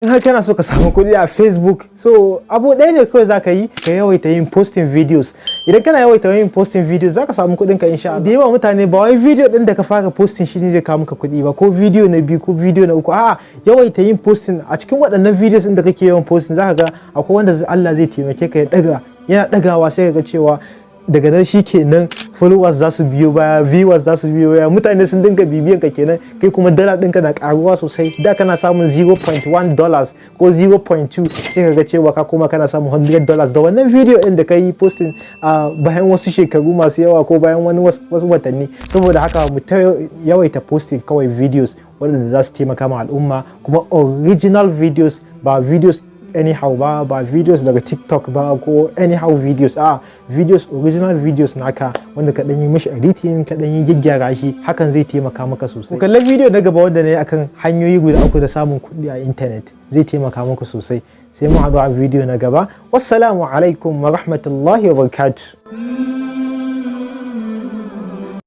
In har kana so ka samu kuɗi a Facebook, so abu ɗaya ne kawai zaka yi, ka yawaita yin posting videos. Idan kana yawaita yin posting videos zaka samu kuɗin ka insha Allah. Da yawa mutane ba wai video ɗin da ka fara posting shi ne zai kawo maka kuɗi ba, ko video na biyu ko video na uku. A'a, yawaita yin posting a cikin waɗannan videos ɗin da kake yawan posting zaka ga akwai wanda Allah zai taimake ka ya ɗaga, yana ɗagawa sai ka ga cewa daga nan shi kenan followers za su biyo baya, viewers za su biyo baya, mutane sun dinga bibiyan ka kenan, kai kuma dala ɗinka na karuwa sosai. Da kana samun $0.1 ko 0.2 sai ka ga cewa ka kuma kana samun $100 da wannan video ɗin da ka yi posting bayan wasu shekaru masu yawa ko bayan wasu watanni. Saboda haka mu yawaita posting kawai videos waɗanda za su taimaka ma al'umma, kuma original videos, ba videos anyhow ba videos daga TikTok ba ko anyhow videos, videos, original videos naka wanda ka dan yi mishi editing, ka dan yi gyaggyara shi, hakan zai taimaka maka sosai. Ku kalla video na gaba wanda ne akan hanyoyi guda uku da samun kuɗi a internet, zai taimaka maka sosai. Sai mu haɗu a video na gaba. Wassalamu alaikum wa rahmatullahi wa barakatuh.